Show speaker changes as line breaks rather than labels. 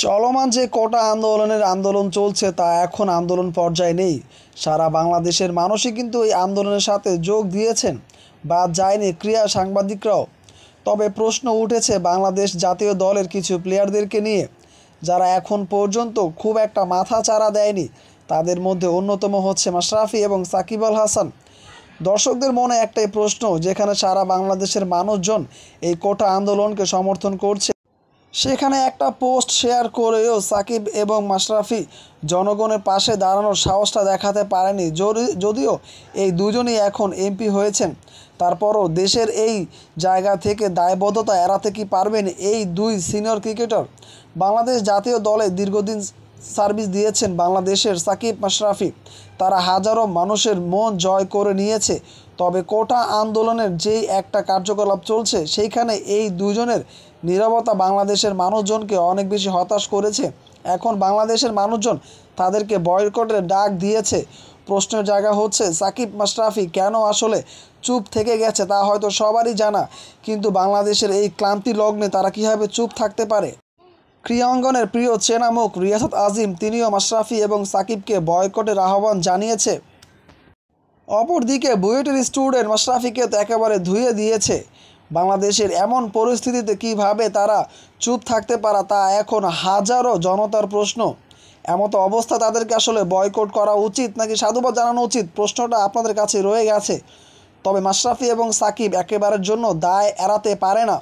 চলমান যে কোটা আন্দোলন চলছে তা এখন আন্দোলন পর্যায়ে নেই। সারা বাংলাদেশের মানুষই কিন্তু এই আন্দোলনের সাথে যোগ দিয়েছেন, বাদ যায়নি ক্রীড়া সাংবাদিকরাও। তবে প্রশ্ন উঠেছে বাংলাদেশ জাতীয় দলের কিছু প্লেয়ারদেরকে নিয়ে, যারা এখন পর্যন্ত খুব একটা মাথাচাড়া দেয়নি। তাদের মধ্যে অন্যতম হচ্ছে মাশরাফি এবং সাকিব আল হাসান। দর্শকদের মনে একটাই প্রশ্ন, যেখানে সারা বাংলাদেশের মানুষজন এই কোটা আন্দোলনকে সমর্থন করছে, সেখানে একটা পোস্ট শেয়ার করেও সাকিব এবং মাশরাফি জনগণের পাশে দাঁড়ানোর সাহসটা দেখাতে পারেনি। যদিও এই দুজনই এখন এমপি হয়েছেন, তারপরও দেশের এই জায়গা থেকে দায়বদ্ধতা এড়াতে কি পারবেন এই দুই সিনিয়র ক্রিকেটার? বাংলাদেশ জাতীয় দলে দীর্ঘদিন সার্ভিস দিয়েছেন বাংলাদেশের সাকিব মাশরাফি। তারা হাজারো মানুষের মন জয় করে নিয়েছে। তবে কোটা আন্দোলনের যেই একটা কার্যকলাপ চলছে, সেইখানে এই দুজনের নীরবতা বাংলাদেশের মানুষজনকে অনেক বেশি হতাশ করেছে। এখন বাংলাদেশের মানুষজন তাদেরকে বয়কটের ডাক দিয়েছে। প্রশ্নের জায়গা হচ্ছে, সাকিব মাশরাফি কেন আসলে চুপ থেকে গেছে তা হয়তো সবারই জানা, কিন্তু বাংলাদেশের এই ক্লান্তি লগ্নে তারা কীভাবে চুপ থাকতে পারে? ক্রীড়া অঙ্গনের প্রিয় চেনা মুখ রিয়াসাত আজিম, তিনিও মাশরাফি এবং সাকিবকে বয়কটের আহ্বান জানিয়েছে। অপরদিকে বুয়েটের স্টুডেন্ট মাশরাফিকে তো একেবারে ধুয়ে দিয়েছে। বাংলাদেশের এমন পরিস্থিতিতে কিভাবে তারা চুপ থাকতে পারা, তা এখন হাজারো জনতার প্রশ্ন। এমতো অবস্থা তাদেরকে আসলে বয়কট করা উচিত নাকি সাধুবাদ জানানো উচিত, প্রশ্নটা আপনাদের কাছে রয়ে গেছে। তবে মাশরাফি এবং সাকিব একেবারের জন্য দায় এড়াতে পারে না।